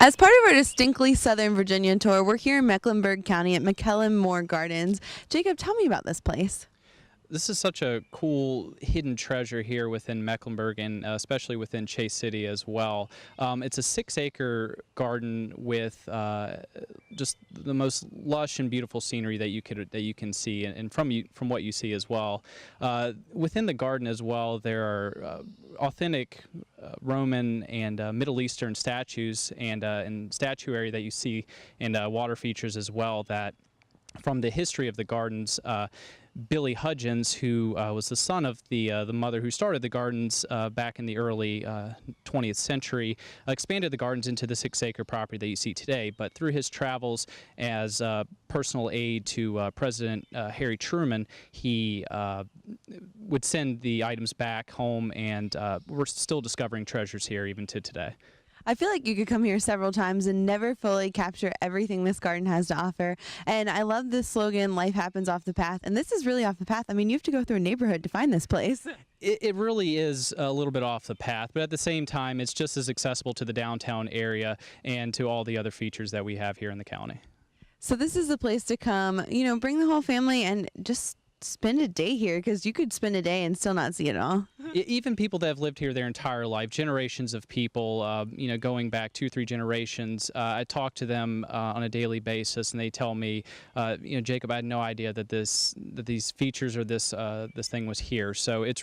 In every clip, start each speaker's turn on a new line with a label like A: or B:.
A: As part of our distinctly Southern Virginia tour, we're here in Mecklenburg County at McKellen Moore Gardens. Jacob, tell me about this place.
B: This is such a cool hidden treasure here within Mecklenburg and especially within Chase City as well. It's a 6-acre garden with just the most lush and beautiful scenery that you can see, and from what you see as well. Within the garden as well, there are authentic Roman and Middle Eastern statues and statuary that you see, and water features as well that from the history of the gardens. Billy Hudgens, who was the son of the mother who started the gardens back in the early 20th century, expanded the gardens into the 6-acre property that you see today. But through his travels as personal aide to President Harry Truman, he would send the items back home, and we're still discovering treasures here even to today.
A: I feel like you could come here several times and never fully capture everything this garden has to offer. And I love this slogan, life happens off the path. And this is really off the path. I mean, you have to go through a neighborhood to find this place.
B: It really is a little bit off the path, but at the same time, it's just as accessible to the downtown area and to all the other features that we have here in the county.
A: So this is the place to come, bring the whole family and just spend a day here, because you could spend a day and still not see it all.
B: Even people that have lived here their entire life, generations of people, going back 2-3 generations, I talk to them on a daily basis, and they tell me, Jacob, I had no idea that these features or this thing was here. So it's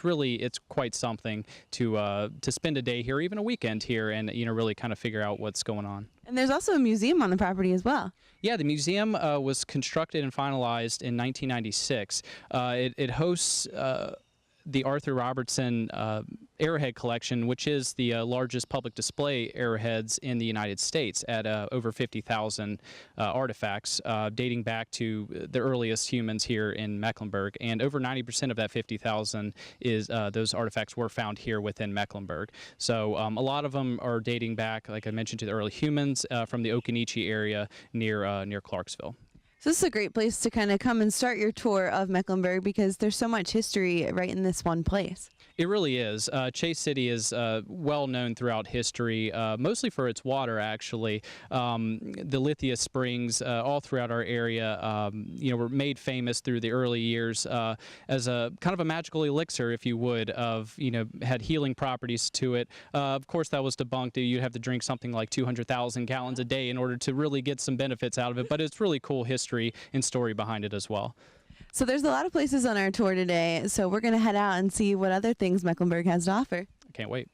B: quite something to spend a day here, even a weekend here, and really kind of figure out what's going on.
A: And there's also a museum on the property as well.
B: Yeah, the museum was constructed and finalized in 1996. It hosts the Arthur Robertson Arrowhead Collection, which is the largest public display arrowheads in the United States at over 50,000 artifacts dating back to the earliest humans here in Mecklenburg. And over 90% of that 50,000 is those artifacts were found here within Mecklenburg. So a lot of them are dating back, like I mentioned, to the early humans from the Occoneechee area near Clarksville.
A: So this is a great place to kind of come and start your tour of Mecklenburg, because there's so much history right in this one place.
B: It really is. Chase City is well known throughout history, mostly for its water, actually. The Lithia Springs, all throughout our area, were made famous through the early years as a kind of a magical elixir, if you would, had healing properties to it. Of course, that was debunked. You'd have to drink something like 200,000 gallons a day in order to really get some benefits out of it, but it's really cool history and story behind it as well.
A: So there's a lot of places on our tour today, so we're going to head out and see what other things Mecklenburg has to offer.
B: I can't wait.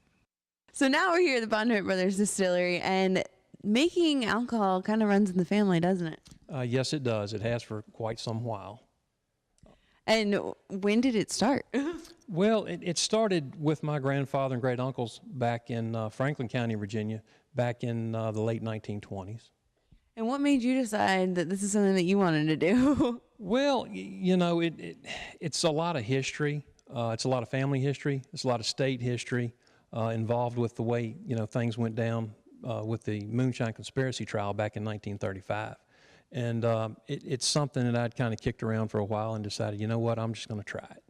A: So now we're here at the Bondurant Brothers Distillery, and making alcohol kind of runs in the family, doesn't it?
C: Yes, it does. It has for quite some while.
A: And when did it start?
C: Well, it started with my grandfather and great uncles back in Franklin County, Virginia, back in the late 1920s.
A: And what made you decide that this is something that you wanted to do?
C: Well, it's a lot of history. It's a lot of family history. It's a lot of state history involved with the way, things went down with the moonshine conspiracy trial back in 1935. And it's something that I'd kind of kicked around for a while and decided, you know what, I'm just going to try it.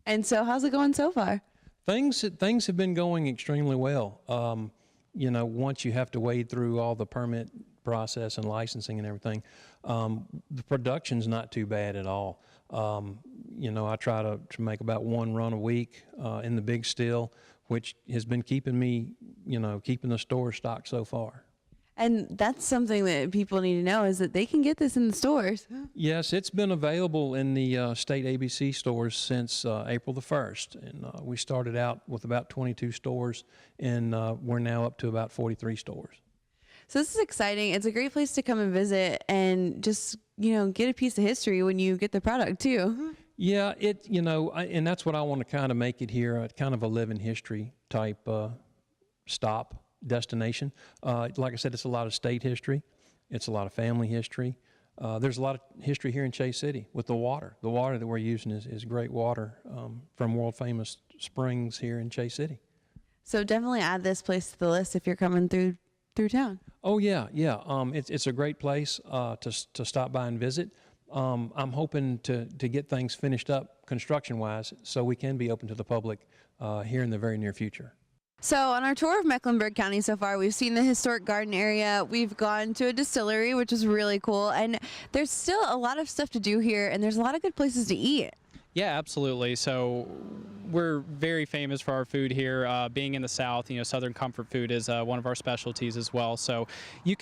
A: And so how's it going so far?
C: Things have been going extremely well. Once you have to wade through all the permit process and licensing and everything, the production's not too bad at all. I try to make about one run a week in the big still, which has been keeping me, keeping the store stocked so far.
A: And that's something that people need to know, is that they can get this in the stores.
C: Yes, it's been available in the state ABC stores since April the 1st. And we started out with about 22 stores, and we're now up to about 43 stores.
A: So this is exciting. It's a great place to come and visit and just, get a piece of history when you get the product too.
C: Yeah, and that's what I want to kind of make it here, kind of a living history type destination. Like I said, it's a lot of state history. It's a lot of family history. There's a lot of history here in Chase City with the water. The water that we're using is great water from world famous springs here in Chase City. So
A: definitely add this place to the list if you're coming through town.
C: Oh yeah. It's a great place to stop by and visit. I'm hoping to get things finished up construction-wise so we can be open to the public here in the very near future.
A: So on our tour of Mecklenburg County so far, we've seen the historic garden area. We've gone to a distillery, which is really cool. And there's still a lot of stuff to do here, and there's a lot of good places to eat.
B: Yeah, absolutely. So we're very famous for our food here. Being in the South, Southern comfort food is one of our specialties as well. So we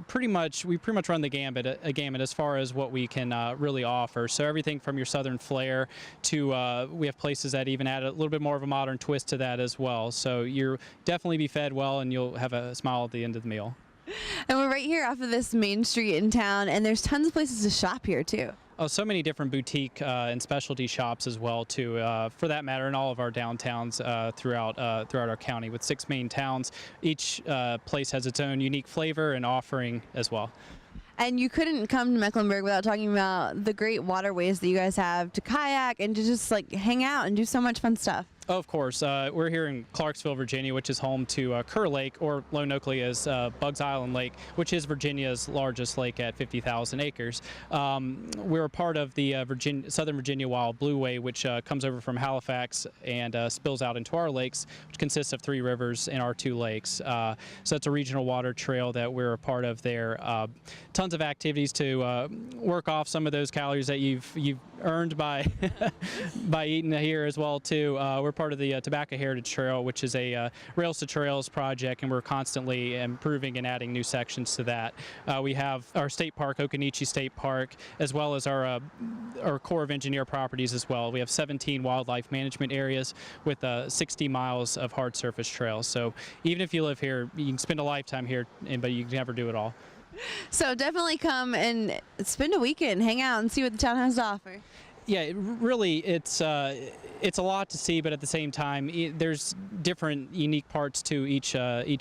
B: pretty much run the gamut as far as what we can really offer. So everything from your Southern flair to we have places that even add a little bit more of a modern twist to that as well. So you'll definitely be fed well, and you'll have a smile at the end of the meal.
A: And we're right here off of this main street in town, and there's tons of places to shop here too.
B: Oh, so many different boutique and specialty shops as well too, for that matter, in all of our downtowns throughout our county. With 6 main towns, each place has its own unique flavor and offering as well.
A: And you couldn't come to Mecklenburg without talking about the great waterways that you guys have to kayak and to just like hang out and do so much fun stuff.
B: Oh, of course. We're here in Clarksville, Virginia, which is home to Kerr Lake, or known locally as Bugs Island Lake, which is Virginia's largest lake at 50,000 acres. We're a part of the Southern Virginia Wild Blueway, which comes over from Halifax and spills out into our lakes, which consists of 3 rivers and our 2 lakes. So it's a regional water trail that we're a part of there. Tons of activities to work off some of those calories that you've earned by by eating here as well too. We're part of the Tobacco Heritage Trail, which is a Rails to Trails project, and we're constantly improving and adding new sections to that. We have our state park, Occoneechee State Park, as well as our Corps of Engineer properties as well. We have 17 wildlife management areas with 60 miles of hard surface trails. So even if you live here, you can spend a lifetime here, but you can never do it all.
A: So definitely come and spend a weekend, hang out, and see what the town has to offer.
B: Yeah, really, it's a lot to see, but at the same time, there's different unique parts to each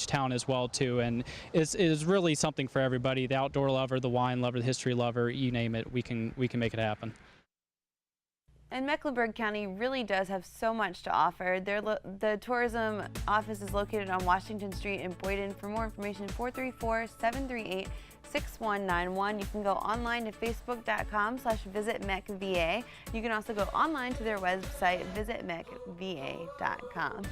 B: town as well too, and it's really something for everybody. The outdoor lover, the wine lover, the history lover, you name it, we can make it happen.
A: And Mecklenburg County really does have so much to offer. The tourism office is located on Washington Street in Boyden. For more information, 434-738-6191. You can go online to facebook.com/visitmechva. You can also go online to their website, visitmechva.com.